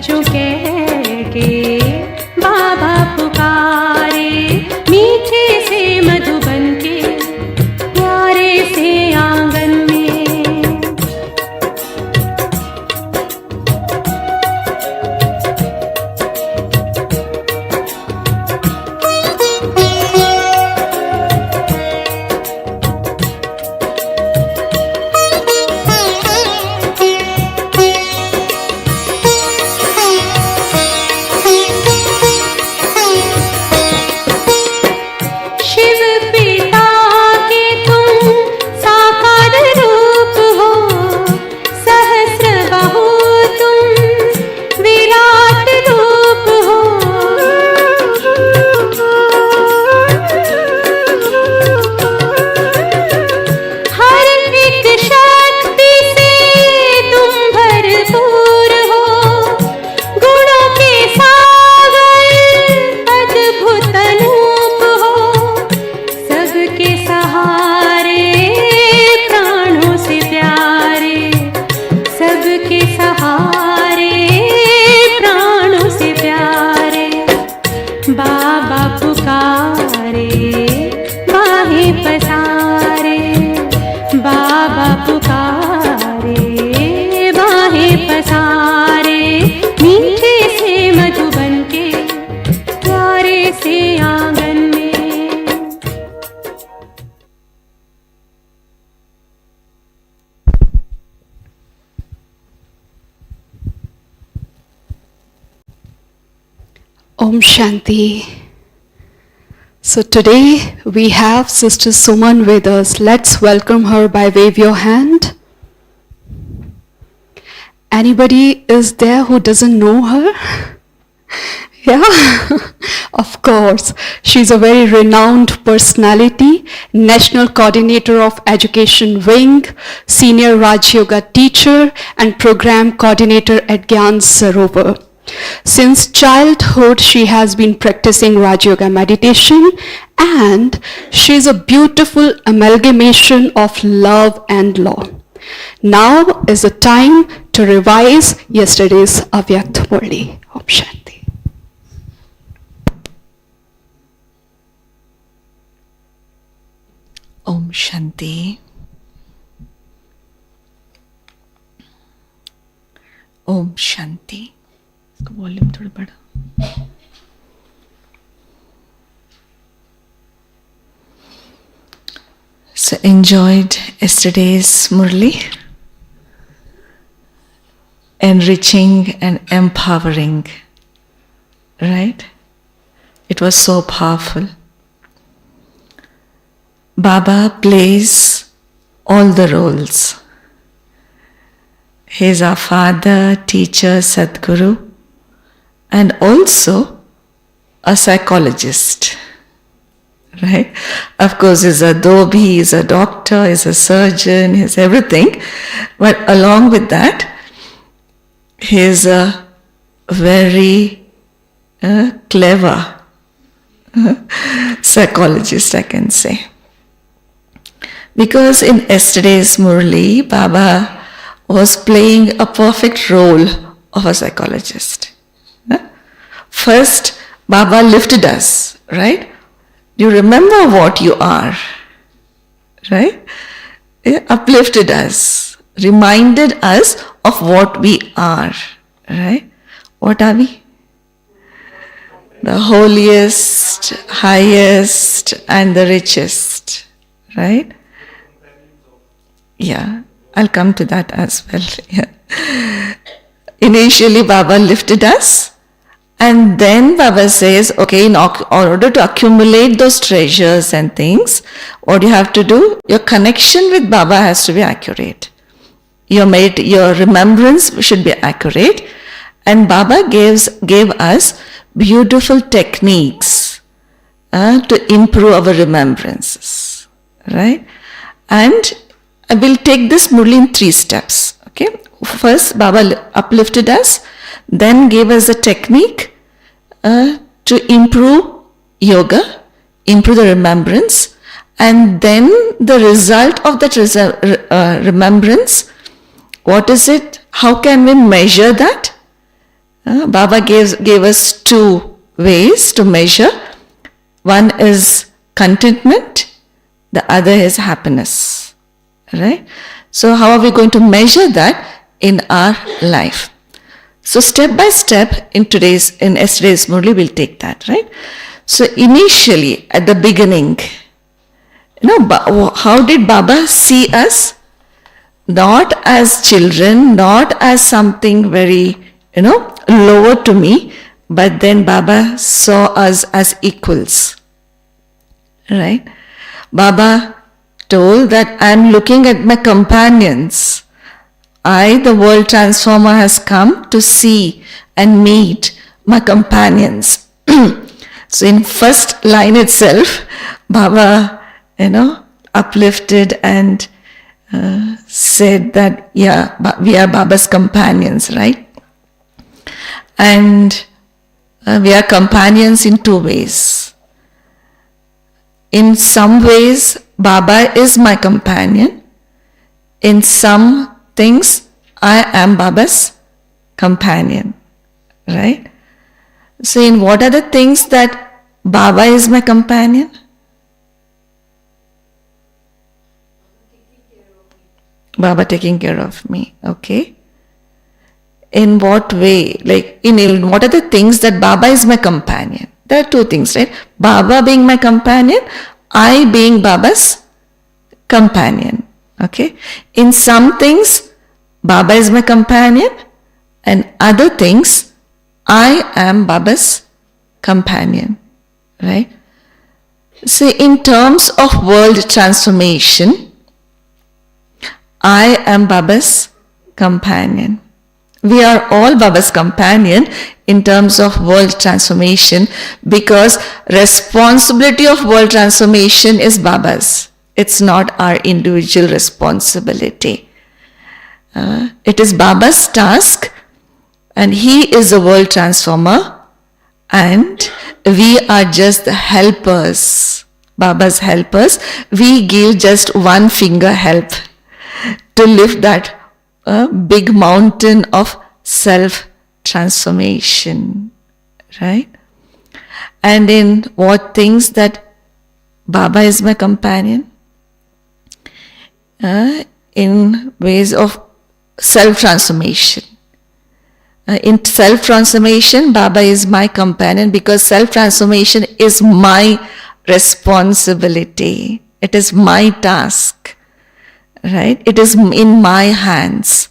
बच्चों कह के बाबा पुकारे, मीठे से मधुबन के प्यारे से आंगन में। Om Shanti. So today we have Sister Suman with us. Let's welcome her by wave your hand. Anybody is there who doesn't know her? Yeah, of course. She's a very renowned personality, National Coordinator of Education Wing, Senior Raj Yoga Teacher, and Program Coordinator at Gyan Sarovar. Since childhood, she has been practicing Raj Yoga meditation, and she is a beautiful amalgamation of love and law. Now is the time to revise yesterday's Avyakt Murli. Om Shanti. Om Shanti. Om Shanti. इसका volume थोड़ा बड़ा. So enjoyed yesterday's Murli, enriching and empowering, right? It was so powerful. Baba plays all the roles. He is our father, teacher, Sadguru, and also a psychologist, right? Of course, he's a dhobi, he's a doctor, he's a surgeon, he's everything. But along with that, he's a very clever psychologist, I can say. Because in yesterday's Murli, Baba was playing a perfect role of a psychologist. First, Baba lifted us, right? You remember what you are, right? Uplifted us, reminded us of what we are, right? What are we? The holiest, highest, and the richest, right? Yeah, I'll come to that as well. Yeah. Initially, Baba lifted us, and then Baba says, okay, in order to accumulate those treasures and things, what you have to do, your connection with Baba has to be accurate. Your remembrance should be accurate. And Baba gave us beautiful techniques to improve our remembrances, right? And I will take this Murli in 3 steps, okay? First, Baba uplifted us, then gave us a technique to improve yoga, improve the remembrance, and then the result of that remembrance, what is it? How can we measure that? Baba gave us two ways to measure. One is contentment, the other is happiness. Right? So how are we going to measure that in our life? So step by step in yesterday's Murli, we'll take that, right? So initially, at the beginning, how did Baba see us? Not as children, not as something very, lower to me, but then Baba saw us as equals. Right? Baba told that I am looking at my companions. I, the world transformer, has come to see and meet my companions. So in first line itself, Baba, uplifted and said that, we are Baba's companions, right? And we are companions in two ways. In some ways, Baba is my companion. In some things, I am Baba's companion, right? So in what are the things that Baba is my companion? Baba taking care of me, okay. In what way? Like, in what are the things that Baba is my companion? There are two things, right? Baba being my companion, I being Baba's companion, okay. In some things, Baba is my companion, and other things, I am Baba's companion, right? So in terms of world transformation, I am Baba's companion. We are all Baba's companion in terms of world transformation, because responsibility of world transformation is Baba's. It's not our individual responsibility. It is Baba's task, and he is the world transformer, and we are just the helpers, Baba's helpers. We give just one finger help to lift that big mountain of self-transformation, right? And in what things that Baba is my companion? In ways of self-transformation. In self-transformation, Baba is my companion, because self-transformation is my responsibility. It is my task, right? It is in my hands.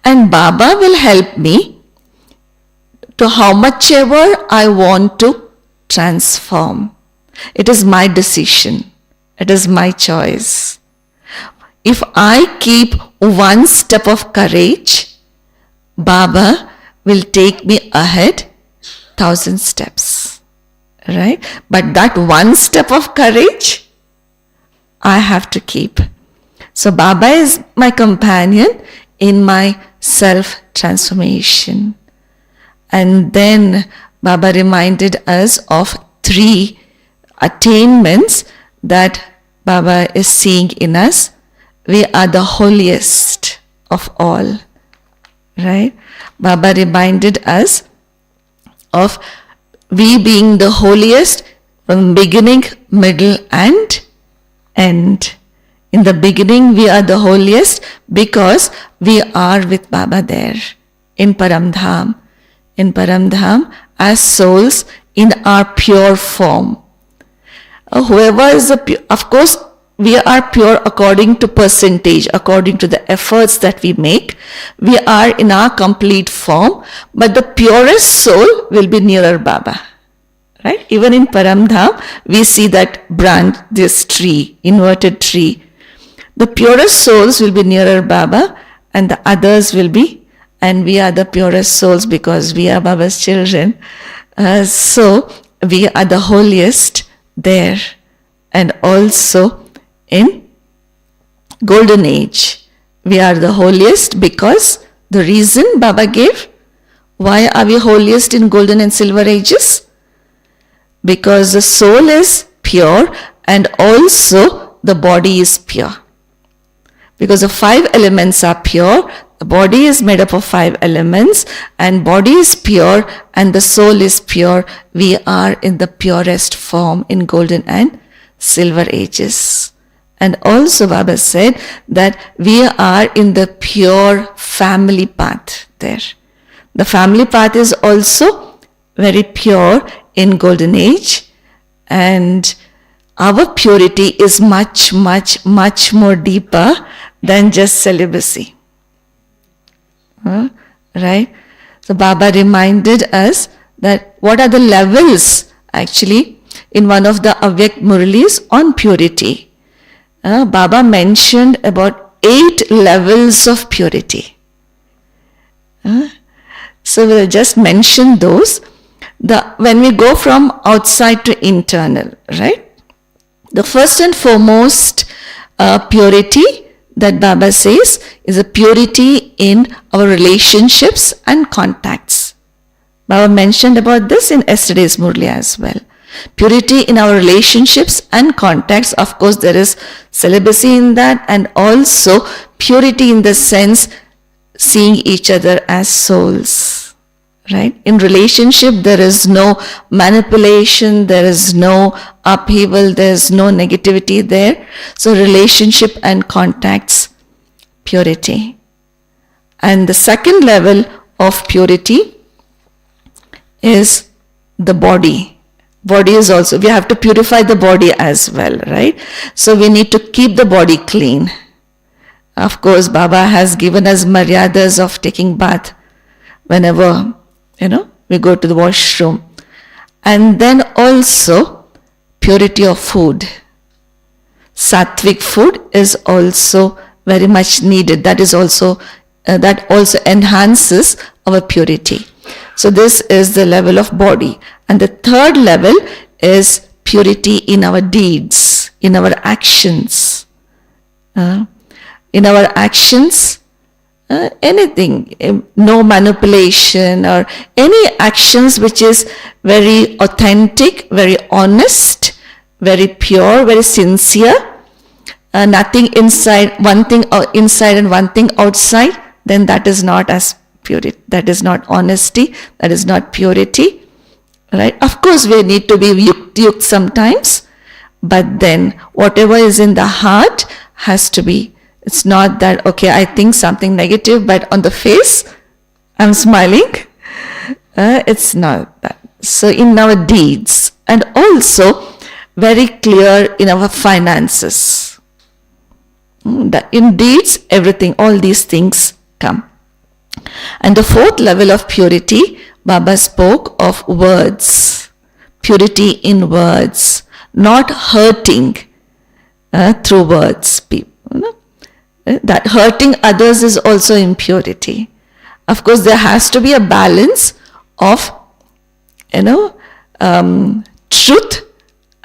And Baba will help me to how much ever I want to transform. It is my decision. It is my choice. If I keep one step of courage, Baba will take me ahead 1,000 steps, right? But that one step of courage, I have to keep. So Baba is my companion in my self-transformation. And then Baba reminded us of 3 attainments that Baba is seeing in us. We are the holiest of all, right? Baba reminded us of we being the holiest from beginning, middle and end. In the beginning, we are the holiest because we are with Baba there in Paramdham. In Paramdham, as souls in our pure form. Whoever is of course, we are pure according to percentage, according to the efforts that we make. We are in our complete form, but the purest soul will be nearer Baba. Right? Even in Paramdham, we see that branch, this tree, inverted tree. The purest souls will be nearer Baba, and the others will be, and we are the purest souls because we are Baba's children. So we are the holiest there. And also in golden age, we are the holiest because the reason Baba gave, why are we holiest in golden and silver ages? Because the soul is pure and also the body is pure. Because the 5 elements are pure, the body is made up of 5 elements, and body is pure and the soul is pure. We are in the purest form in golden and silver ages. And also Baba said that we are in the pure family path there. The family path is also very pure in golden age, and our purity is much, much, much more deeper than just celibacy. Right? So Baba reminded us that what are the levels actually in one of the Avyakt Murlis on purity. Baba mentioned about 8 levels of purity. So we'll just mention those. When we go from outside to internal, right? The first and foremost purity that Baba says is a purity in our relationships and contacts. Baba mentioned about this in yesterday's Murli as well. Purity in our relationships and contacts. Of course, there is celibacy in that, and also purity in the sense seeing each other as souls. Right? In relationship, there is no manipulation, there is no upheaval, there is no negativity there. So relationship and contacts, purity. And the second level of purity is the body. Body is also, we have to purify the body as well, right? So we need to keep the body clean. Of course, Baba has given us maryadas of taking bath whenever we go to the washroom. And then also purity of food. Sattvic food is also very much needed. That also enhances our purity. So this is the level of body. And the third level is purity in our deeds, in our actions. In our actions, anything, no manipulation or any actions which is very authentic, very honest, very pure, very sincere, nothing inside, one thing inside and one thing outside, then that is not as purity, that is not honesty, that is not purity, right? Of course, we need to be yukt sometimes, but then whatever is in the heart has to be. It's not that, okay, I think something negative, but on the face, I'm smiling. It's not that. So in our deeds, and also very clear in our finances. In deeds, everything, all these things come. And the fourth level of purity, Baba spoke of words. Purity in words, not hurting through words. That hurting others is also impurity. Of course, there has to be a balance of, truth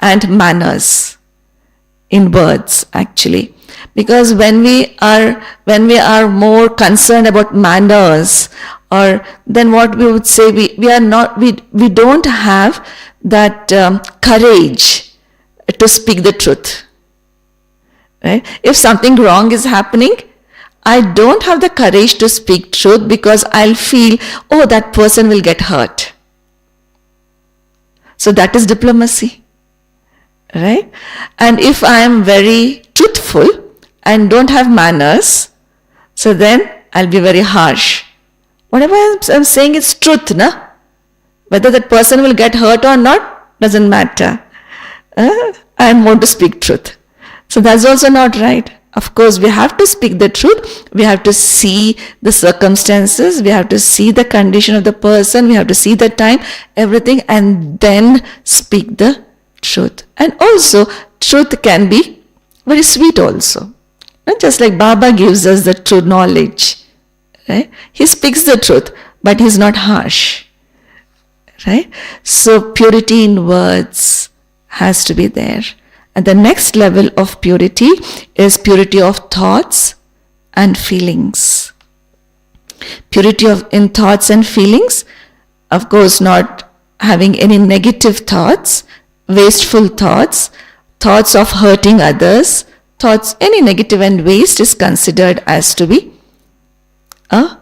and manners in words actually. Because when we are more concerned about manners, or then what we would say, we don't have that courage to speak the truth. Right? If something wrong is happening, I don't have the courage to speak truth because I'll feel, oh, that person will get hurt. So that is diplomacy. Right? And if I am very truthful and don't have manners, so then I'll be very harsh. Whatever I'm saying is truth, na? Whether that person will get hurt or not, doesn't matter. I want to speak truth. So that's also not right. Of course, we have to speak the truth. We have to see the circumstances. We have to see the condition of the person. We have to see the time, everything, and then speak the truth. And also, truth can be very sweet also. Not just like Baba gives us the true knowledge. Right? He speaks the truth, but he's not harsh. Right? So purity in words has to be there. And the next level of purity is purity of thoughts and feelings. Purity in thoughts and feelings, of course, not having any negative thoughts, wasteful thoughts, thoughts of hurting others, thoughts, any negative and waste is considered as to be a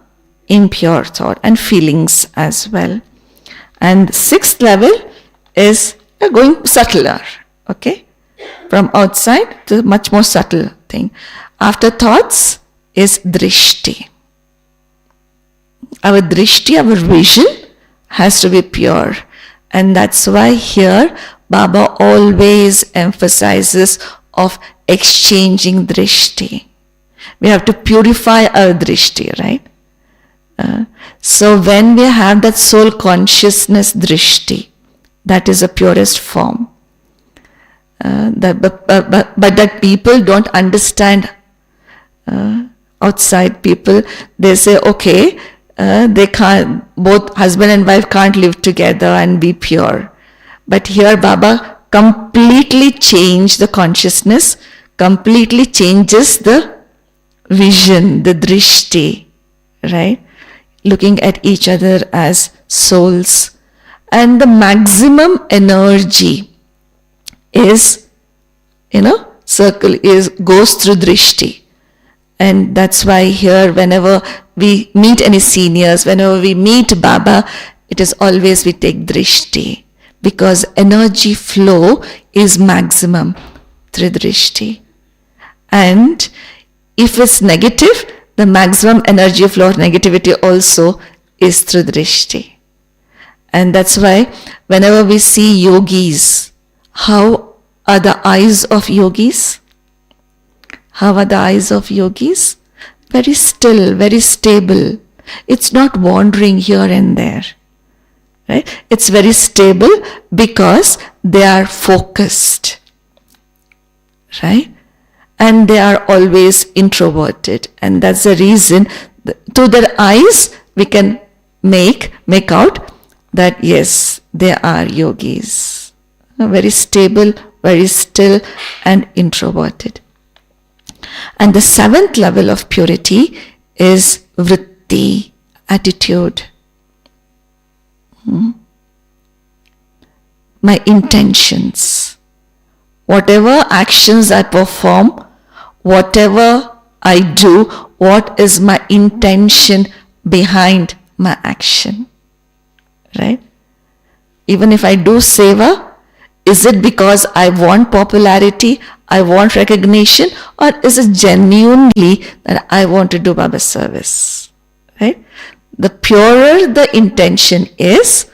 impure thought and feelings as well. And sixth level is going subtler, okay? From outside to much more subtle thing. After thoughts is drishti. Our drishti, our vision has to be pure. And that's why here Baba always emphasizes of exchanging drishti. We have to purify our drishti, right? So when we have that soul consciousness drishti, that is the purest form. But that people don't understand. Outside people, they say, okay, they can't, both husband and wife can't live together and be pure. But here Baba completely changed the consciousness, completely changes the vision, the drishti, right? Looking at each other as souls. And the maximum energy is, goes through drishti. And that's why here whenever we meet any seniors, whenever we meet Baba, it is always we take drishti. Because energy flow is maximum through drishti. And if it's negative, the maximum energy flow of negativity also is through drishti. And that's why whenever we see yogis, how are the eyes of yogis? How are the eyes of yogis? Very still, very stable. It's not wandering here and there. Right? It's very stable because they are focused. Right? And they are always introverted. And that's the reason, through their eyes, we can make out that yes, they are yogis. Very stable, very still and introverted. And the seventh level of purity is vritti, attitude. My intentions. Whatever actions I perform, whatever I do, what is my intention behind my action? Right? Even if I do seva, is it because I want popularity, I want recognition, or is it genuinely that I want to do Baba's service? Right? The purer the intention is,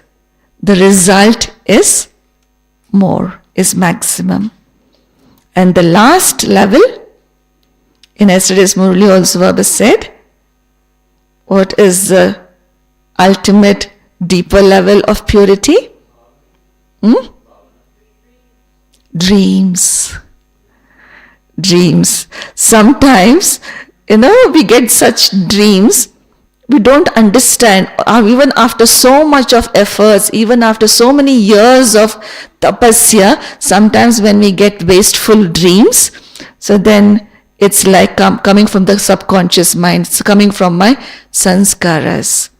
the result is more, is maximum. And the last level, in yesterday's Murli also Baba said, what is the ultimate deeper level of purity? Dreams. Dreams. Sometimes, we get such dreams, we don't understand, even after so much of efforts, even after so many years of tapasya, sometimes when we get wasteful dreams, so then it's like coming from the subconscious mind, it's coming from my sanskaras.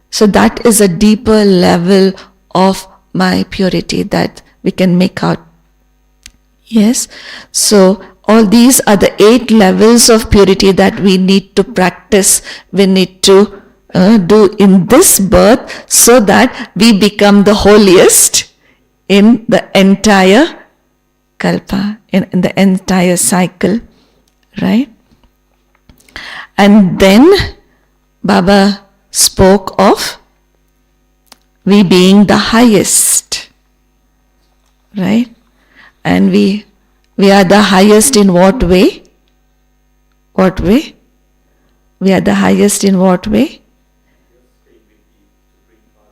So that is a deeper level of my purity that we can make out. Yes. So all these are the 8 levels of purity that we need to practice, we need to do in this birth, so that we become the holiest in the entire kalpa, in the entire cycle. Right? And then Baba spoke of we being the highest. Right? And we are the highest in what way? What way? We are the highest in what way?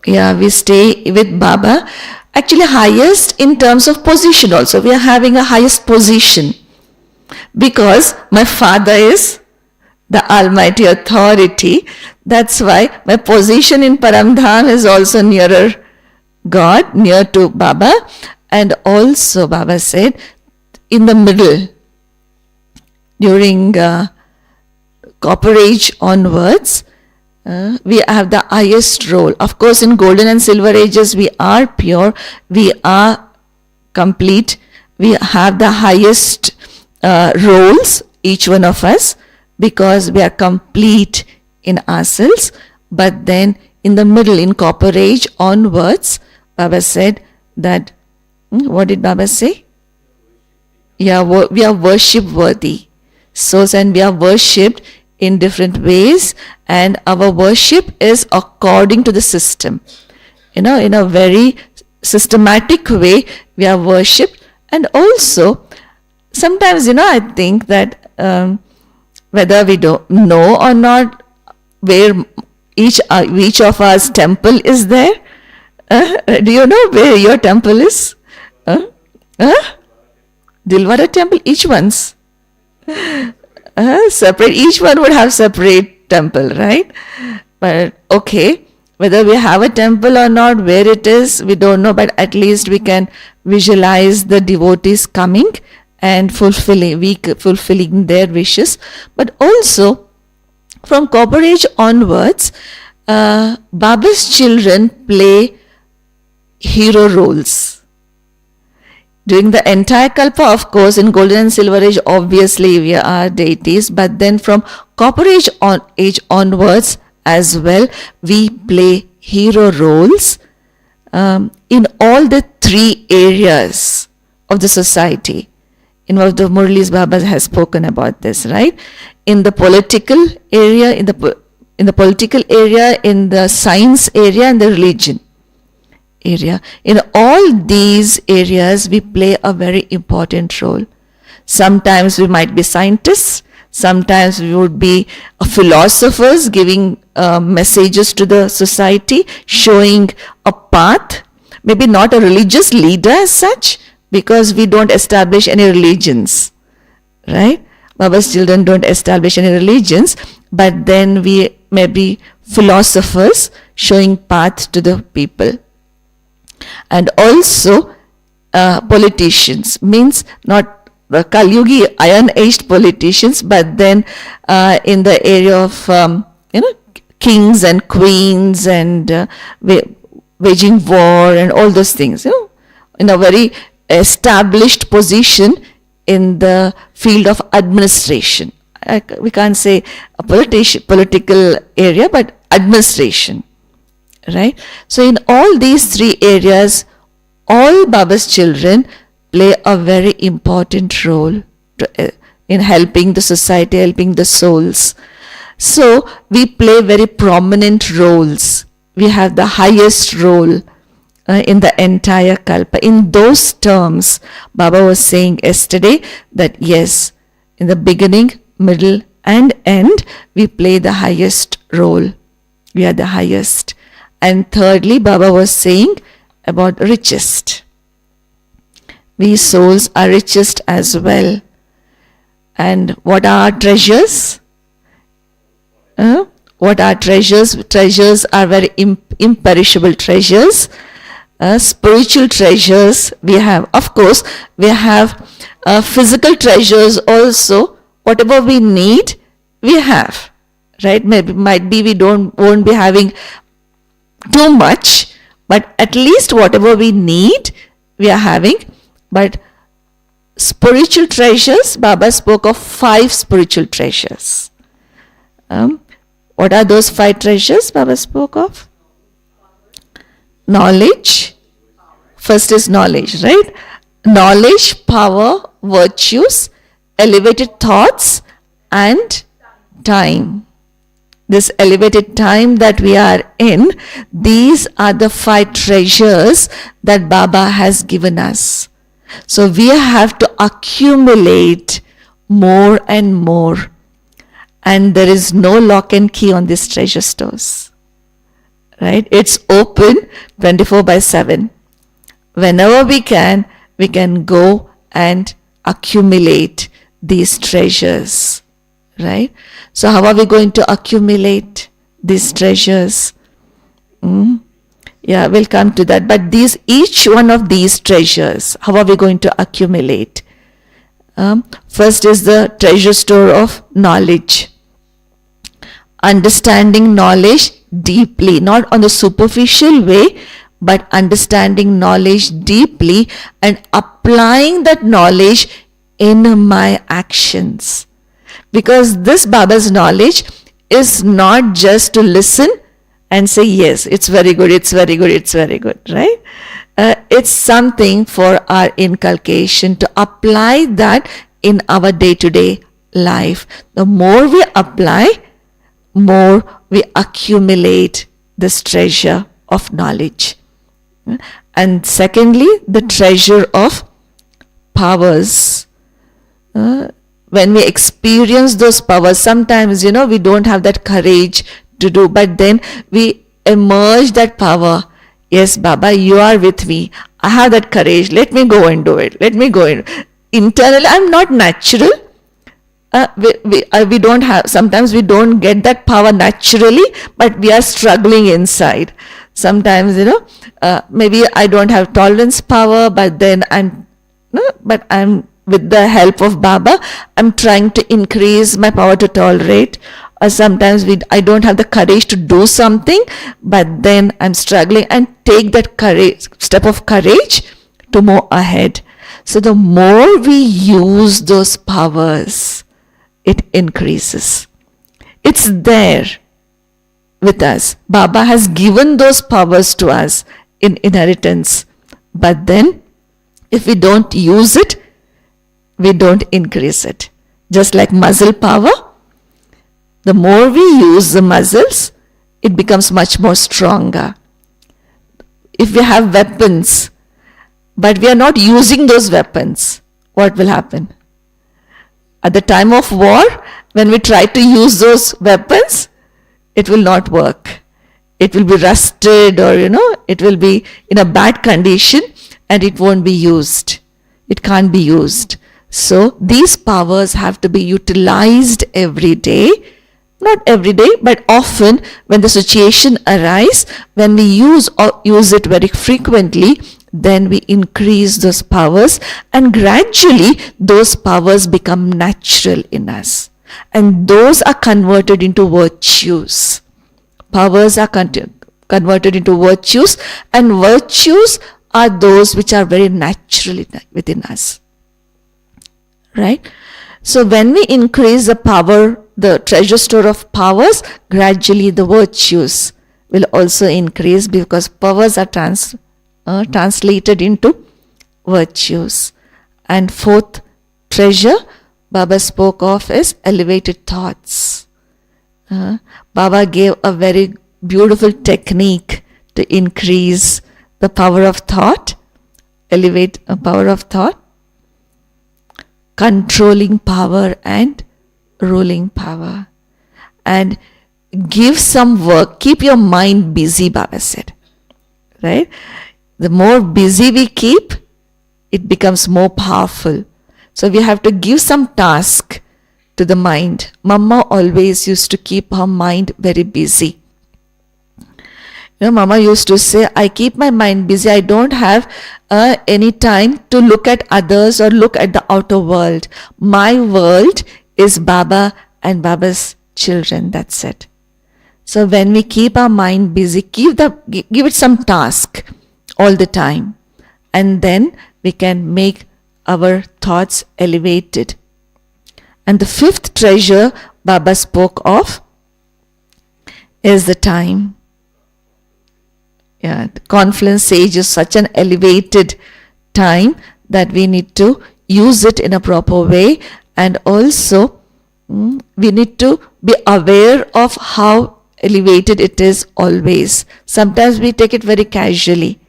Yeah, we stay with Baba. Actually, highest in terms of position also. We are having a highest position. Because my father is the Almighty Authority. That's why my position in Paramdham is also nearer God, near to Baba. And also Baba said, in the middle, during Copper Age onwards, we have the highest role. Of course, in Golden and Silver Ages, we are pure, we are complete, we have the highest roles, each one of us, because we are complete in ourselves, but then in the middle, in copper age onwards, Baba said that, what did Baba say? Yeah, we are worship worthy souls, and we are worshipped in different ways, and our worship is according to the system. In a very systematic way, we are worshipped. And also, sometimes, I think that whether we don't know or not, where each of us temple is there. Do you know where your temple is? Dilwara temple, each one's separate. Each one would have separate temple, right? But okay, whether we have a temple or not, where it is, we don't know. But at least we can visualize the devotees coming and fulfilling their wishes. But also, from copper age onwards, Baba's children play hero roles. During the entire Kalpa, of course, in golden and silver age, obviously we are deities, but then from copper age onwards as well, we play hero roles in all the three areas of the society. In one of the Murlis, Baba has spoken about this, right? In the political area, in the political area, in the science area, and the religion area. In all these areas, we play a very important role. Sometimes we might be scientists, sometimes we would be philosophers giving messages to the society, showing a path, maybe not a religious leader as such, because we don't establish any religions, right? Baba's children don't establish any religions, but then we may be philosophers showing path to the people. And also politicians, means not the Kalyugi iron-aged politicians, but then in the area of kings and queens and waging war and all those things, in a very established position in the field of administration. We can't say a political area, but administration. Right? So in all these three areas, all Baba's children play a very important role in helping the society, helping the souls. So we play very prominent roles. We have the highest role in the entire Kalpa. In those terms, Baba was saying yesterday that yes, in the beginning, middle and end, we play the highest role. We are the highest. And thirdly, Baba was saying about richest. We souls are richest as well. And what are our treasures? What are treasures? Treasures are very imperishable treasures. Spiritual treasures we have. Of course, we have physical treasures also. Whatever we need, we have. Right? Might be we won't be having too much, but at least whatever we need, we are having. But spiritual treasures, Baba spoke of 5 spiritual treasures. What are those 5 treasures Baba spoke of? Knowledge. First is knowledge, right? Knowledge, power, virtues, elevated thoughts, and time. This elevated time that we are in, these are the 5 treasures that Baba has given us. So we have to accumulate more and more. And there is no lock and key on these treasure stores. Right? It's open 24/7. Whenever we can go and accumulate these treasures. Right? So how are we going to accumulate these treasures? Yeah, we'll come to that. But each one of these treasures, how are we going to accumulate? First is the treasure store of knowledge. Understanding knowledge deeply, not on the superficial way, but understanding knowledge deeply and applying that knowledge in my actions. Because this Baba's knowledge is not just to listen and say, yes, it's very good, it's very good, it's very good, right? It's something for our inculcation to apply that in our day-to-day life. The more we apply, more we accumulate this treasure of knowledge. And secondly, the treasure of powers. When we experience those powers, sometimes, we don't have that courage to do, but then we emerge that power. Yes, Baba, you are with me. I have that courage. Let me go and do it. Let me go in. Internally, I'm not natural. We don't have, sometimes we don't get that power naturally, but we are struggling inside. Sometimes, maybe I don't have tolerance power, but then I'm with the help of Baba, I'm trying to increase my power to tolerate. Or sometimes I don't have the courage to do something, but then I'm struggling and take that step of courage to move ahead. So the more we use those powers, it increases. It's there with us. Baba has given those powers to us in inheritance. But then, if we don't use it, we don't increase it. Just like muscle power, the more we use the muscles, it becomes much more stronger. If we have weapons, but we are not using those weapons, what will happen? At the time of war, when we try to use those weapons, it will not work. It will be rusted, or it will be in a bad condition and it won't be used. It can't be used. So these powers have to be utilized every day. Not every day, but often when the situation arises, when we use it very frequently, then we increase those powers, and gradually those powers become natural in us. And those are converted into virtues. Powers are converted into virtues, and virtues are those which are very natural within us. Right? So when we increase the power, the treasure store of powers, gradually the virtues will also increase, because powers are translated into virtues. And fourth treasure Baba spoke of is elevated thoughts. Baba gave a very beautiful technique to increase the power of thought, elevate a power of thought, controlling power and ruling power. And give some work, keep your mind busy, Baba said. Right? The more busy we keep, it becomes more powerful. So we have to give some task to the mind. Mama always used to keep her mind very busy. Mama used to say, I keep my mind busy. I don't have any time to look at others or look at the outer world. My world is Baba and Baba's children. That's it. So when we keep our mind busy, give it some task all the time. And then we can make our thoughts elevated. And the fifth treasure Baba spoke of is the time. The confluence age is such an elevated time that we need to use it in a proper way, and also we need to be aware of how elevated it is always. Sometimes we take it very casually.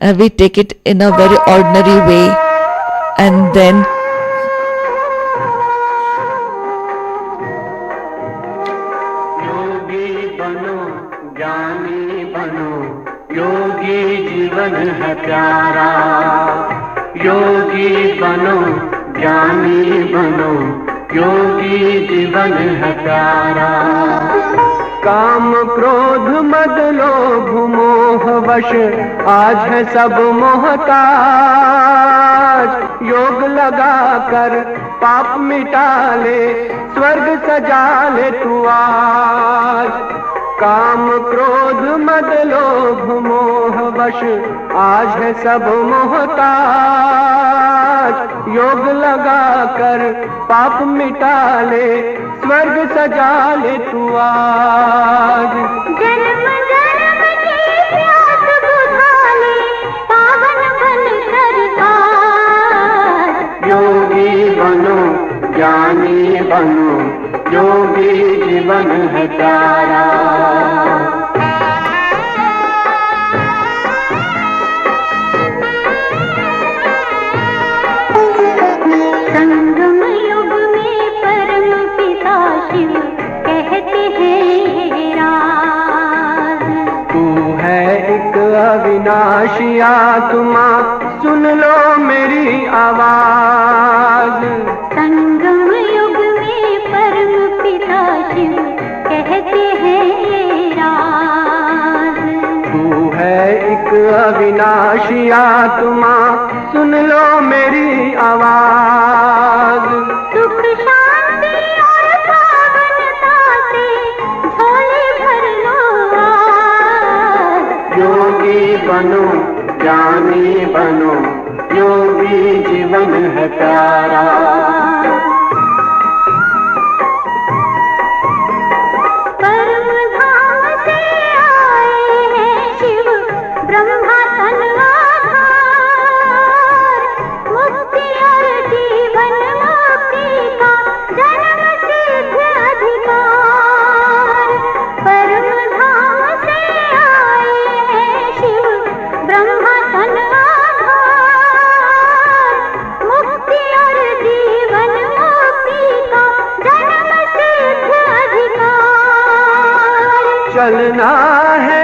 We take it in a very ordinary way, and then योगी जीवन है प्यारा, योगी बनो ज्ञानी बनो, योगी जीवन है प्यारा। काम क्रोध मद लोभ मोह वश आज है सब मोहताज, योग लगा कर पाप मिटा ले, स्वर्ग सजा ले तू आज। काम क्रोध मद लोभ मोह वश आज है सब मोहताज, आज योग लगा कर पाप मिटा ले, स्वर्ग सजा ले तू आज। जन्म जन्म की प्यास बुझा ले, पावन बन कर आज। योगी बनो ज्ञानी बनो, योगी जीवन है प्यारा। संगम युग में परम पिता शिव कहते हैं राज। तू है एक अविनाशी आत्मा, सुन लो मेरी आवाज। संगम युग में परम पिता शिव कहते हैं राज। तू है एक अविनाशी आत्मा, सुन लो मेरी आवाज। सुख शांति और पावनता से झोले भर लो आज। योगी बनो ज्ञानी बनो, योगी जीवन है प्यारा। परम धाम से आए हैं शिव ब्रह्मा तन आधार। मुक्ति और जीवन मुक्ति का जन्म सिद्ध अधिकार। परम धाम से आए हैं शिव ब्रह्मा तन आधार। मुक्ति और जीवन मुक्ति का जन्म सिद्ध अधिकार। चलना है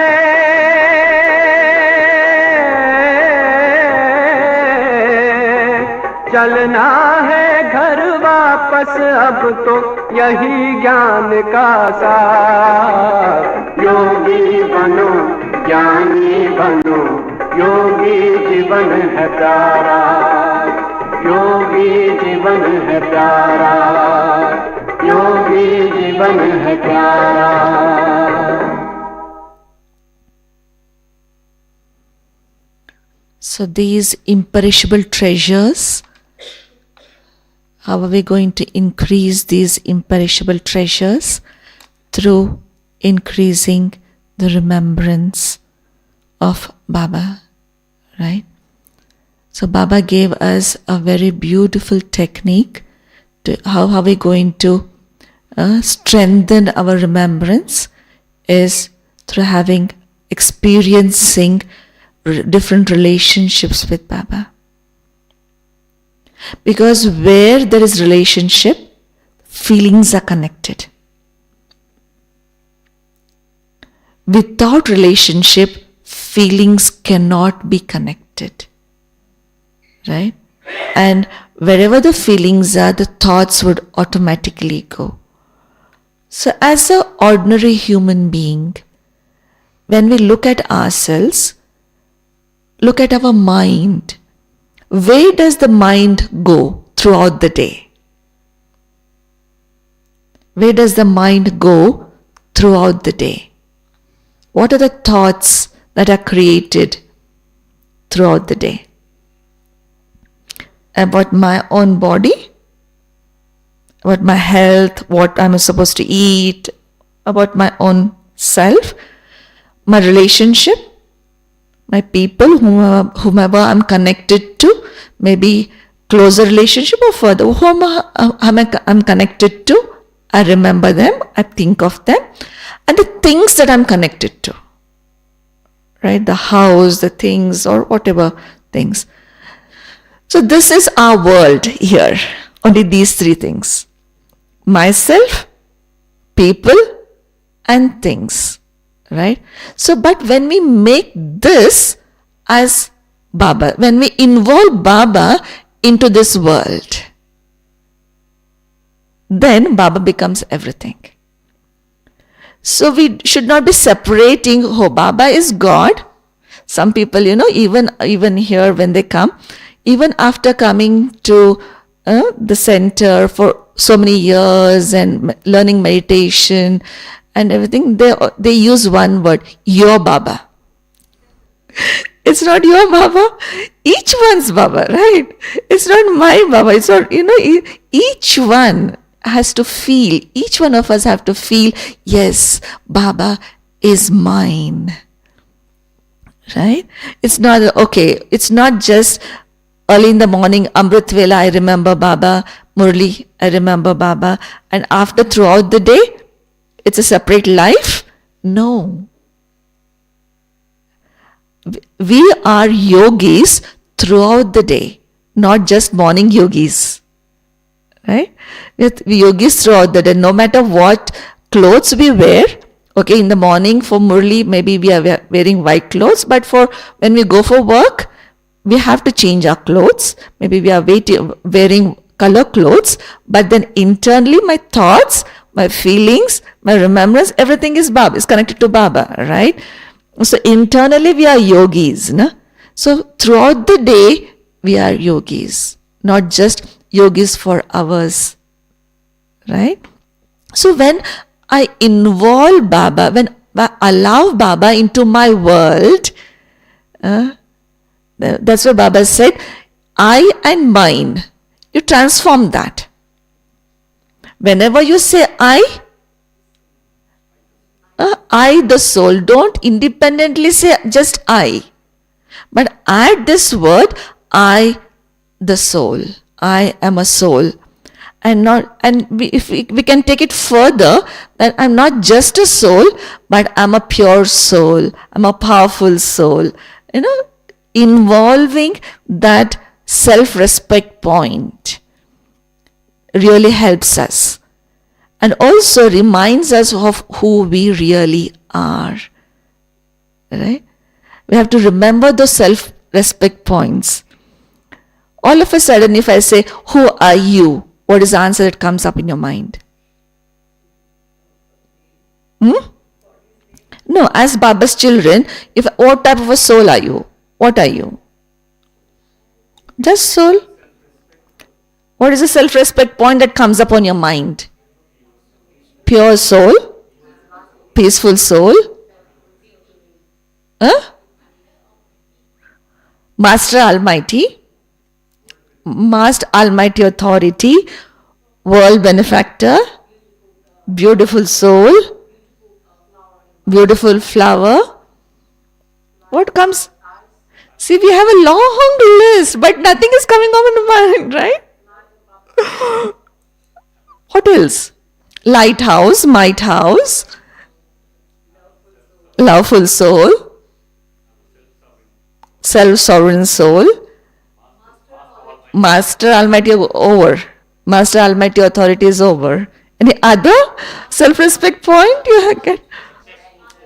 चलना है घर वापस, अब तो यही ज्ञान का सार। योगी बनो ज्ञानी बनो, योगी जीवन है प्यारा। योगी जीवन है प्यारा, योगी जीवन है प्यारा। So these imperishable treasures, how are we going to increase these imperishable treasures? Through increasing the remembrance of Baba, right? So Baba gave us a very beautiful technique to how are we going to strengthen our remembrance is through experiencing different relationships with Baba. Because where there is relationship, feelings are connected. Without relationship, feelings cannot be connected. Right? And wherever the feelings are, the thoughts would automatically go. So as an ordinary human being, when we look at ourselves, look at our mind. Where does the mind go throughout the day? Where does the mind go throughout the day? What are the thoughts that are created throughout the day? About my own body, about my health, what I'm supposed to eat, about my own self, my relationship, my people, whomever I'm connected to, maybe closer relationship or further, whom I'm connected to, I remember them, I think of them, and the things that I'm connected to, right? The house, the things, or whatever things. So this is our world here, only these three things. Myself, people, and things. Right? So, but when we make this as Baba, when we involve Baba into this world, then Baba becomes everything. So we should not be separating, oh, Baba is God. Some people, even here when they come, even after coming to the center for so many years and learning meditation and everything, they use one word, your Baba. It's not your Baba. Each one's Baba, right? It's not my Baba. It's not, each one has to feel, each one of us have to feel, yes, Baba is mine. Right? It's not, okay, it's not just early in the morning, Amrit Vela, I remember Baba, Murli, I remember Baba, and after throughout the day, it's a separate life? No. We are yogis throughout the day, not just morning yogis. Right? We're yogis throughout the day, no matter what clothes we wear. Okay, in the morning for Murli, maybe we are wearing white clothes, but for when we go for work, we have to change our clothes. Maybe we are wearing color clothes, but then internally my thoughts, my feelings, my remembrance, everything is Baba, is connected to Baba, right? So internally we are yogis. Na? So throughout the day, we are yogis, not just yogis for hours, right? So when I involve Baba, when I allow Baba into my world, that's what Baba said, I and mine. You transform that. Whenever you say I the soul, don't independently say just I, but add this word, I the soul. I am a soul. If we can take it further, that I'm not just a soul, but I'm a pure soul. I'm a powerful soul. Involving that self-respect point really helps us. And also reminds us of who we really are. Right? We have to remember those self-respect points. All of a sudden, if I say, who are you? What is the answer that comes up in your mind? No, as Baba's children, what type of a soul are you? What are you? Just soul. What is the self-respect point that comes up on your mind? Pure soul? Peaceful soul? Master Almighty? Master Almighty Authority, World Benefactor, Beautiful Soul, Beautiful Flower. What comes? See, we have a long list, but nothing is coming up in the mind, right? What else? Lighthouse, Might House, Loveful Soul, Self-Sovereign Soul, Master Almighty over. Master Almighty Authority is over. Any other self-respect point you get?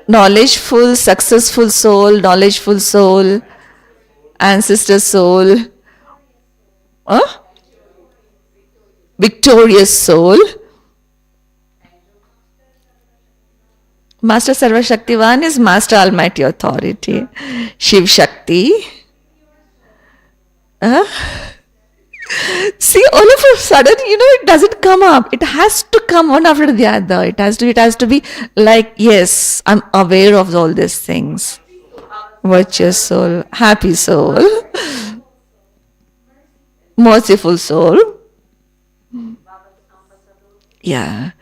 Knowledgeful, successful soul, knowledgeful soul, ancestor soul, victorious soul. Master Sarva Shaktivan is Master Almighty Authority. Shiv Shakti. See, all of a sudden, it doesn't come up. It has to come one after the other. It has to be like, yes, I'm aware of all these things. Virtuous soul, happy soul, merciful soul. Yeah.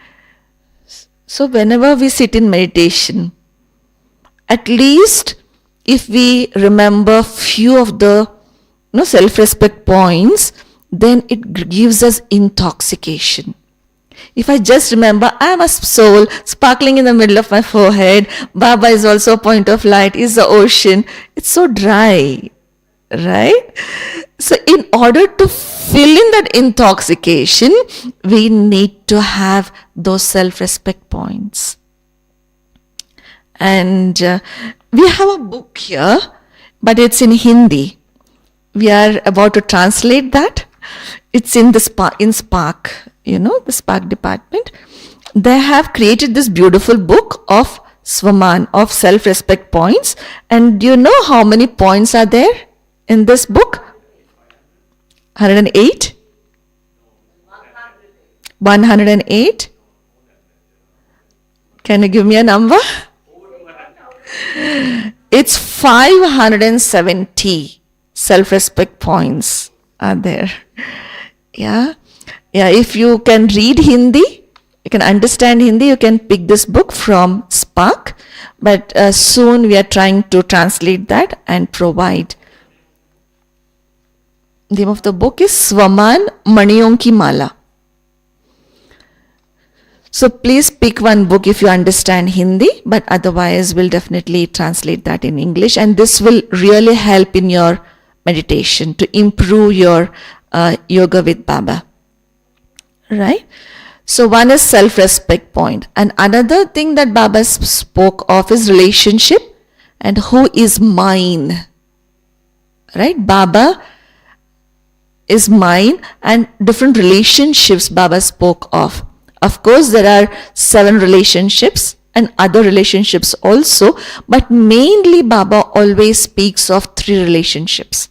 So whenever we sit in meditation, at least if we remember few of the self-respect points, then it gives us intoxication. If I just remember, I am a soul sparkling in the middle of my forehead, Baba is also a point of light, is the ocean, it's so dry, right? So in order to fill in that intoxication, we need to have those self-respect points. And we have a book here, but it's in Hindi. We are about to translate that. It's in the Spark, the Spark department. They have created this beautiful book of Suman, of self-respect points. And do you know how many points are there in this book? 108? 108? Can you give me a number? It's 570 self-respect points are there. Yeah. If you can read Hindi, you can understand Hindi, you can pick this book from Spark. But soon we are trying to translate that and provide. The name of the book is Suman Maniyon Ki Mala. So please pick one book if you understand Hindi, but otherwise we'll definitely translate that in English, and this will really help in your meditation to improve your yoga with Baba. Right? So one is self-respect point, and another thing that Baba spoke of is relationship and who is mine. Right? Baba is mine, and different relationships Baba spoke of. Of course, there are 7 relationships and other relationships also, but mainly Baba always speaks of 3 relationships: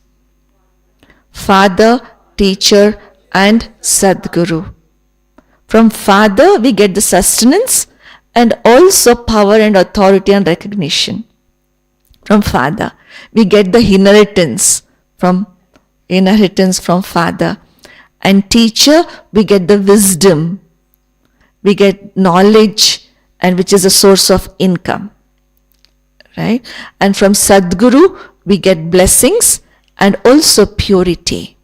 Father, Teacher, and Sadguru. From Father, we get the sustenance and also power and authority and recognition. From Father, we get the inheritance from Father. And Teacher, we get the wisdom. We get knowledge, and which is a source of income. Right? And from Sadguru, we get blessings and also purity.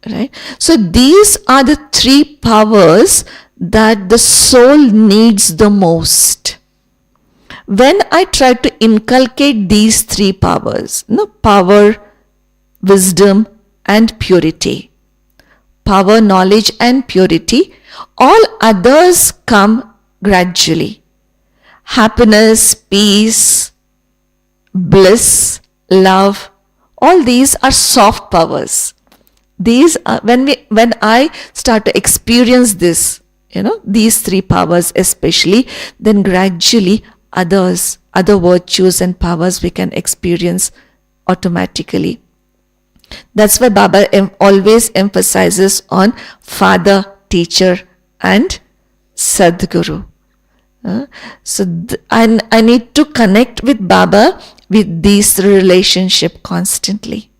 Right? So these are the 3 powers that the soul needs the most. When I try to inculcate these 3 powers, power, wisdom, and purity, power, knowledge, and purity, all others come gradually. Happiness, peace, bliss, love, all these are soft powers. These are when I start to experience this, these 3 powers especially, then gradually other virtues and powers we can experience automatically. That's why Baba always emphasizes on Father, Teacher, and Sadguru. I need to connect with Baba with these 3 relationships constantly.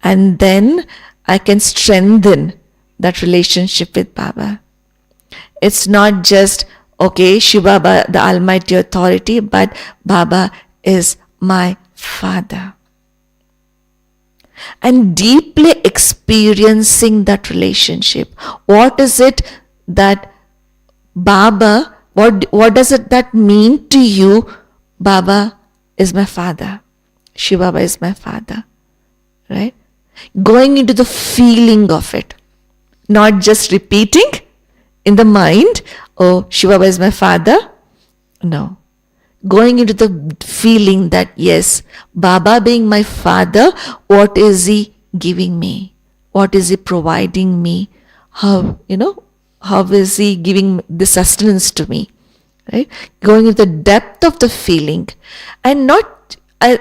And then I can strengthen that relationship with Baba. It's not just, okay, Shiva Baba, the Almighty Authority, but Baba is my Father. And deeply experiencing that relationship. What is it that Baba, what does it that mean to you? Baba is my Father. Shiva Baba is my Father. Right? Going into the feeling of it. Not just repeating in the mind, oh, Shiva Baba is my Father. No. Going into the feeling that, yes, Baba being my Father, what is he giving me? What is he providing me? How is he giving the sustenance to me? Right? Going into the depth of the feeling. And I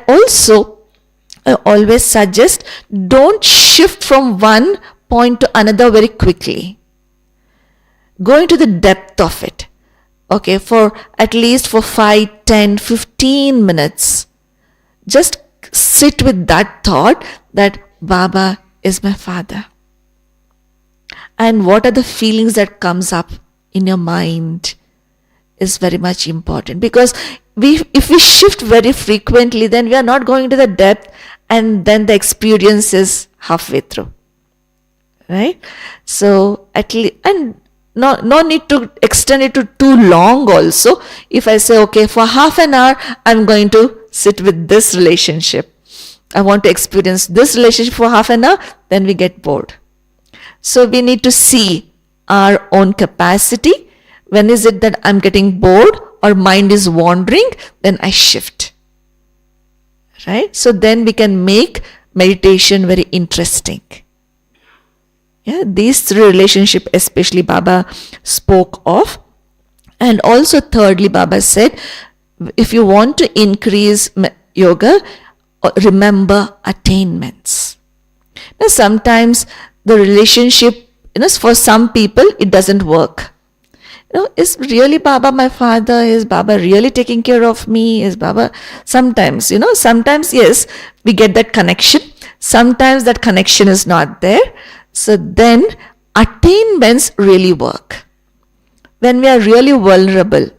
always suggest, don't shift from one point to another very quickly. Go into the depth of it. Okay, for at least for 5, 10, 15 minutes. Just sit with that thought that Baba is my Father. And what are the feelings that comes up in your mind is very much important. Because if we shift very frequently, then we are not going to the depth, and then the experience is halfway through. Right? So at least, and no need to extend it to too long also. If I say, okay, for half an hour, I'm going to sit with this relationship. I want to experience this relationship for half an hour, then we get bored. So we need to see our own capacity. When is it that I'm getting bored or mind is wandering, then I shift. Right? So then we can make meditation very interesting. Yeah, these 3 relationships especially Baba spoke of. And also thirdly, Baba said, if you want to increase yoga, remember attainments. Now sometimes the relationship, for some people it doesn't work. is really Baba my father? Is Baba really taking care of me? Is Baba, sometimes, sometimes yes, we get that connection. Sometimes that connection is not there. So then attainments really work. When we are really vulnerable,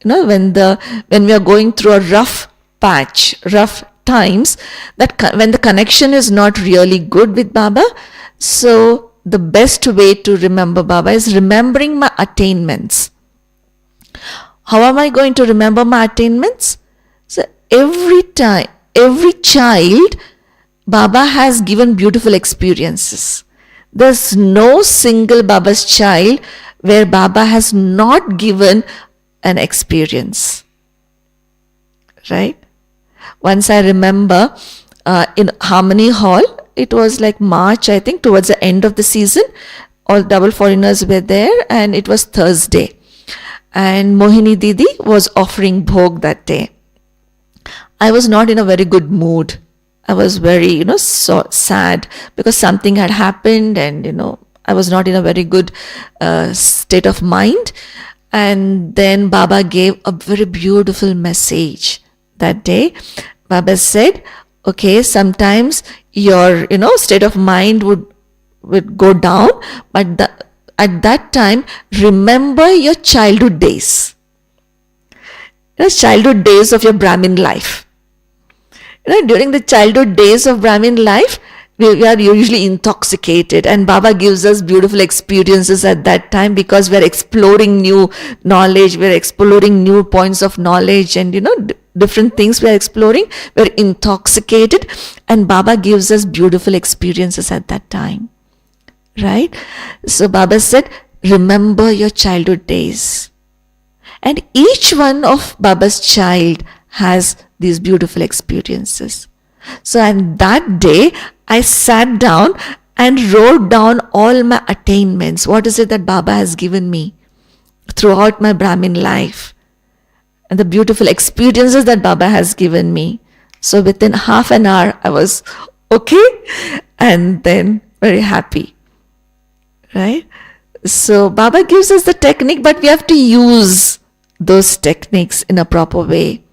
when we are going through a rough patch, rough times, when the connection is not really good with Baba, so the best way to remember Baba is remembering my attainments. How am I going to remember my attainments? So every child, Baba has given beautiful experiences. There's no single Baba's child where Baba has not given an experience. Right? Once I remember in Harmony Hall, it was like March, I think, towards the end of the season. All double foreigners were there, and it was Thursday. And Mohini Didi was offering bhog that day. I was not in a very good mood. I was very, so sad because something had happened, and, I was not in a very good state of mind. And then Baba gave a very beautiful message that day. Baba said, okay, sometimes your, state of mind would go down, but at that time, remember your childhood days. Childhood days of your Brahmin life. During the childhood days of Brahmin life, we are usually intoxicated, and Baba gives us beautiful experiences at that time because we are exploring new knowledge, we are exploring new points of knowledge, and different things we are exploring. We are intoxicated, and Baba gives us beautiful experiences at that time. Right? So Baba said, remember your childhood days. And each one of Baba's child has these beautiful experiences. So on that day, I sat down and wrote down all my attainments. What is it that Baba has given me throughout my Brahmin life? And the beautiful experiences that Baba has given me. So within half an hour, I was okay and then very happy. Right? So Baba gives us the technique, but we have to use those techniques in a proper way.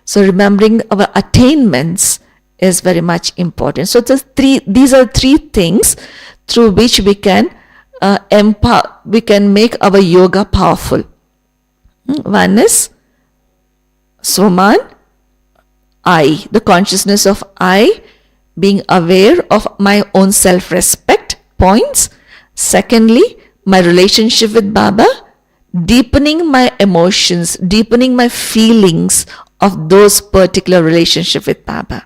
So remembering our attainments is very much important. So these are three things through which we can we can make our yoga powerful. One is Suman, I, the consciousness of I, being aware of my own self-respect points. Secondly, my relationship with Baba, deepening my emotions, deepening my feelings of those particular relationship with Baba.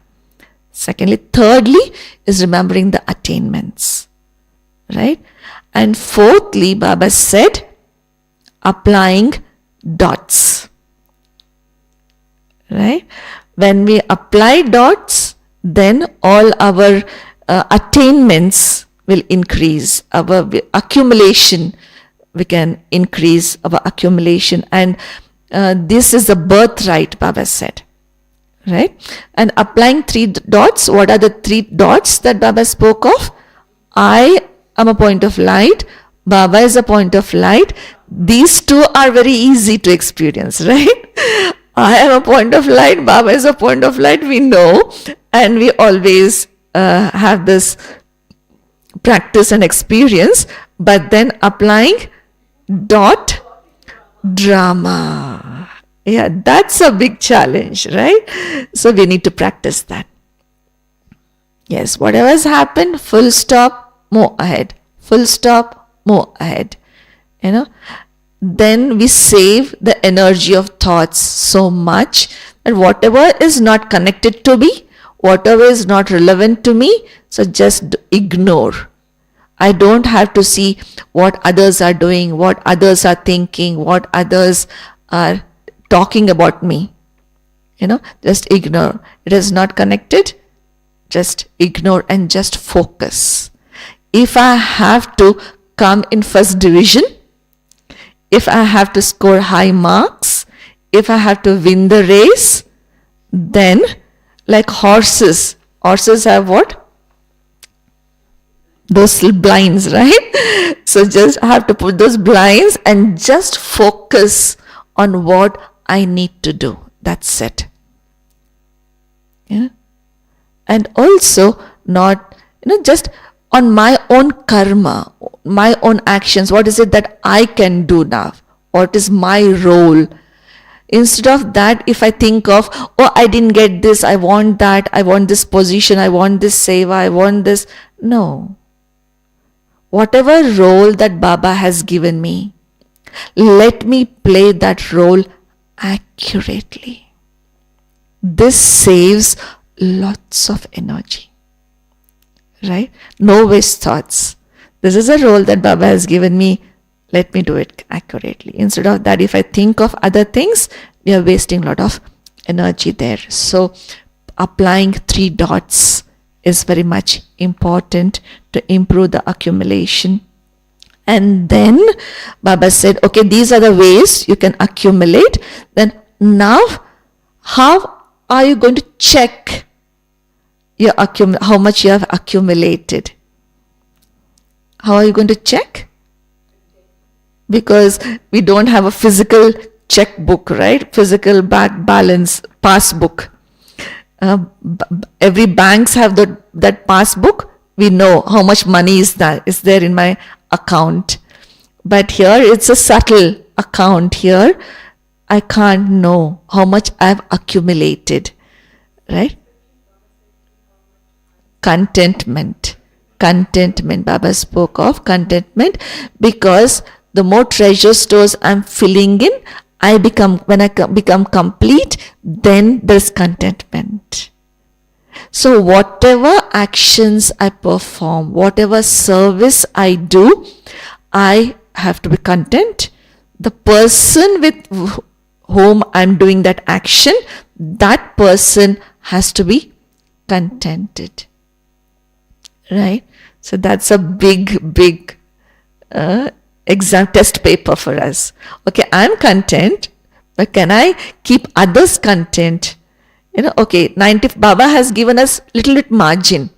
Secondly, thirdly is remembering the attainments. Right? And fourthly, Baba said, applying dots. Right? When we apply dots, then all our attainments will increase. Our accumulation, we can increase our accumulation. And this is the birthright, Baba said. Right? And applying three dots, what are the three dots that Baba spoke of? I am a point of light, Baba is a point of light. These two are very easy to experience, right? I am a point of light, Baba is a point of light, we know, and we always have this practice and experience, but then applying dot drama. Yeah, that's a big challenge, right? So we need to practice that. Yes, whatever has happened, full stop, move ahead. Full stop, move ahead. Then we save the energy of thoughts so much that whatever is not connected to me, whatever is not relevant to me, so just ignore. I don't have to see what others are doing, what others are thinking, what others are talking about me. Just ignore. It is not connected. Just ignore and just focus. If I have to come in first division, if I have to score high marks, if I have to win the race, then like horses have what? those blinds, right? So just have to put those blinds and just focus on what I need to do. That's it. Yeah. And also not, just on my own karma, my own actions. What is it that I can do now? What is my role? Instead of that, if I think of, oh, I didn't get this, I want that, I want this position, I want this seva, I want this. No. Whatever role that Baba has given me, let me play that role accurately. This saves lots of energy. Right? No waste thoughts. This is a role that Baba has given me. Let me do it accurately. Instead of that, if I think of other things, we are wasting a lot of energy there. So applying 3 dots is very much important to improve the accumulation. And then Baba said, okay, these are the ways you can accumulate. Then now, how are you going to check your how much you have accumulated? How are you going to check? Because we don't have a physical checkbook, right? Physical balance passbook. Every banks have that passbook. We know how much money is there in my account. But here it's a subtle account. Here I can't know how much I've accumulated, right? Contentment. Baba spoke of contentment, because the more treasure stores I'm filling in, when I become complete, then there's contentment. So whatever actions I perform, whatever service I do, I have to be content. The person with whom I'm doing that action, that person has to be contented. Right? So that's a big exam test paper for us. Okay, I'm content, but can I keep others content? Okay, Baba has given us little bit margin.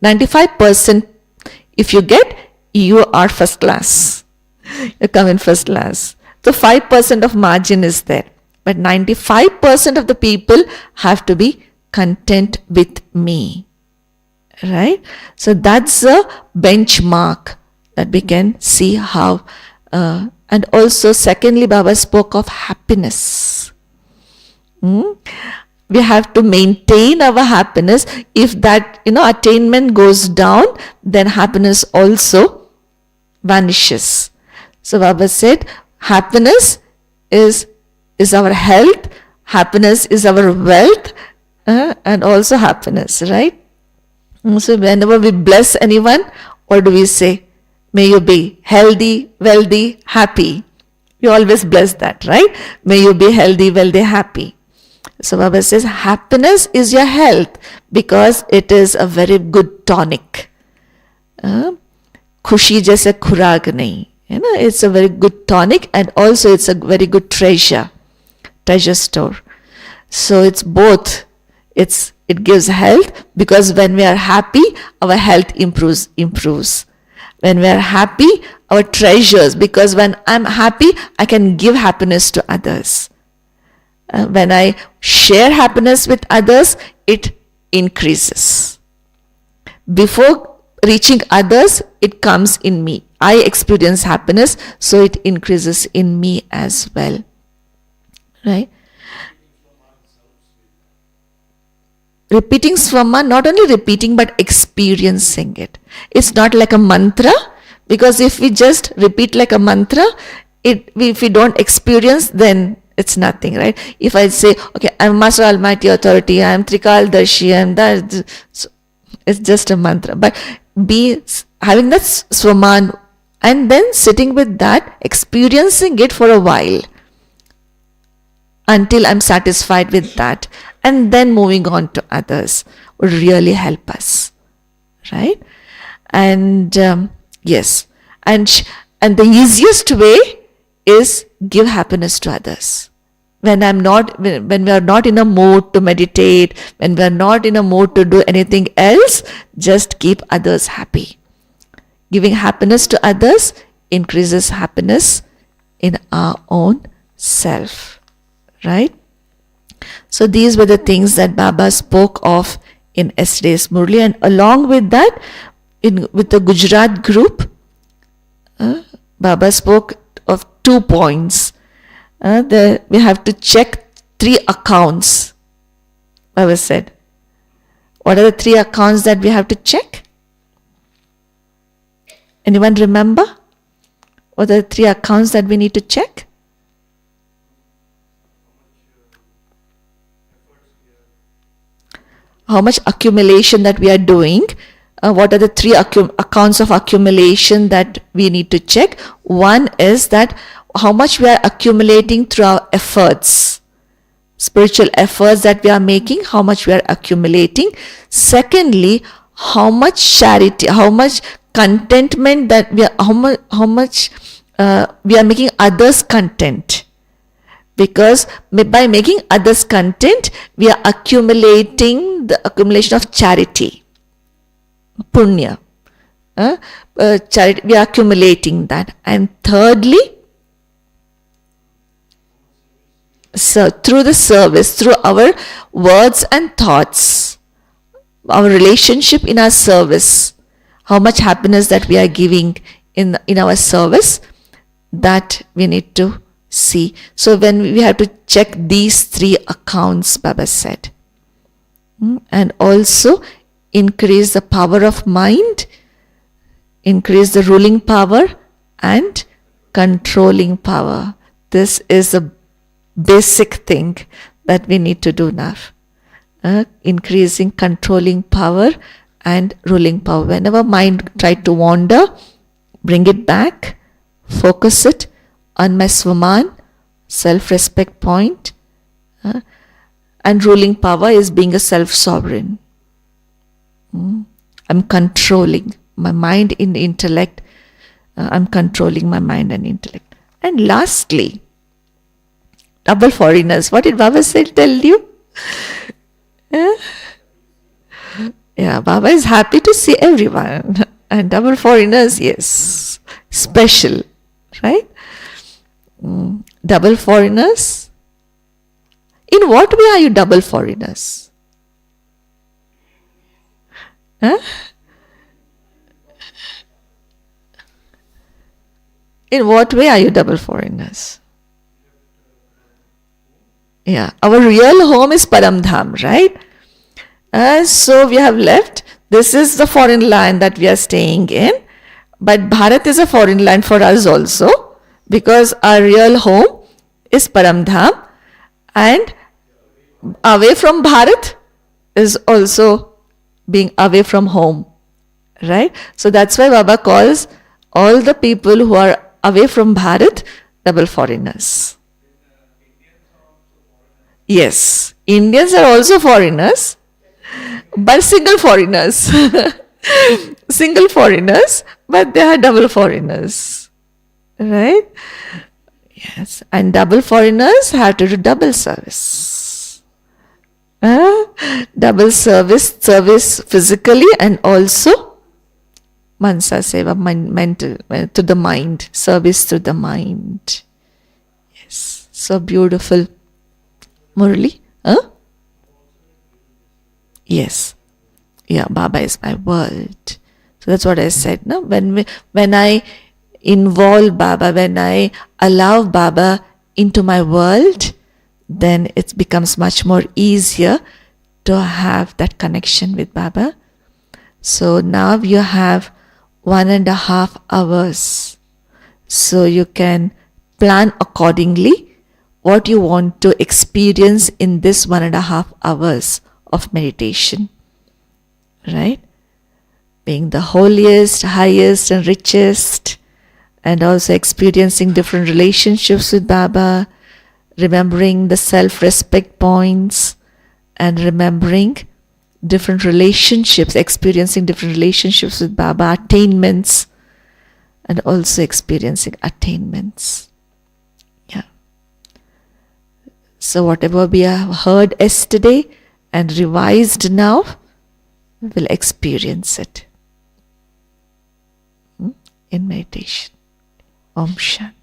95% if you get, you are first class. You come in first class. So 5% of margin is there. But 95% of the people have to be content with me. Right? So that's a benchmark that we can see how. And also, secondly, Baba spoke of happiness. We have to maintain our happiness. If that, attainment goes down, then happiness also vanishes. So Baba said, happiness is our health, happiness is our wealth, and also happiness, right? So whenever we bless anyone, what do we say? May you be healthy, wealthy, happy. We always bless that, right? May you be healthy, wealthy, happy. So Baba says, happiness is your health, because it is a very good tonic. Khushi jaise khurag nahi. It's a very good tonic, and also it's a very good treasure store. So it's both. It gives health, because when we are happy, our health improves. When we are happy, our treasures, because when I'm happy, I can give happiness to others. When I share happiness with others, it increases. Before reaching others, it comes in me. I experience happiness, so it increases in me as well. Right? Repeating Swama, not only repeating but experiencing it. It's not like a mantra, because if we just repeat like a mantra, if we don't experience, then it's nothing, right? If I say, okay, I'm Master Almighty Authority, I'm Trikaldarshi, I'm that, it's just a mantra. But having that Swaman, and then sitting with that, experiencing it for a while, until I'm satisfied with that, and then moving on to others would really help us, right? And yes, and the easiest way is give happiness to others. When we are not in a mood to meditate, when we are not in a mood to do anything else, just keep others happy. Giving happiness to others increases happiness in our own self. Right? So these were the things that Baba spoke of in yesterday's Murli, and along with that, with the Gujarat group, Baba spoke of 2 points. We have to check 3 accounts. Baba said, what are the 3 accounts that we have to check? Anyone remember? What are the 3 accounts that we need to check? How much accumulation that we are doing. What are the 3 accounts of accumulation that we need to check? One is that how much we are accumulating through our efforts, spiritual efforts that we are making, how much we are accumulating. Secondly, how much charity, how much contentment that we are, how much we are making others content. Because by making others content, we are accumulating the accumulation of charity, punya. Charity, we are accumulating that. And thirdly, so through the service, through our words and thoughts, our relationship in our service, how much happiness that we are giving in our service, that we need to see. So when we have to check these 3 accounts, Baba said. And also increase the power of mind, increase the ruling power and controlling power. This is a basic thing that we need to do now. Increasing controlling power and ruling power. Whenever mind tried to wander, bring it back, focus it on my Suman, self-respect point, and ruling power is being a self-sovereign. I'm controlling my mind and intellect. I'm controlling my mind and intellect. And lastly, double foreigners. What did Baba say? Tell you? Yeah, Baba is happy to see everyone. And double foreigners, yes, special, right? Double foreigners. In what way are you double foreigners? In what way are you double foreigners? Yeah, our real home is Paramdham, right? So we have left. This is the foreign land that we are staying in. But Bharat is a foreign land for us also, because our real home is Paramdham, and away from Bharat is also being away from home, right? So that's why Baba calls all the people who are away from Bharat double foreigners. Yes, Indians are also foreigners, but single foreigners. Single foreigners, but they are double foreigners. Right? Yes, and double foreigners have to do double service. Double service physically and also mansa seva, mental, to the mind, service to the mind. Yes, so beautiful. Murli? Yes. Yeah, Baba is my world. So that's what I said. No? When I involve Baba, when I allow Baba into my world, then it becomes much more easier to have that connection with Baba. So now you have 1.5 hours. So you can plan accordingly what you want to experience in this 1.5 hours of meditation. Right? Being the holiest, highest and richest, and also experiencing different relationships with Baba, remembering the self-respect points, and remembering different relationships, experiencing different relationships with Baba, attainments, and also experiencing attainments. Yeah. So whatever we have heard yesterday and revised now, we will experience it. in meditation. Om Shanti.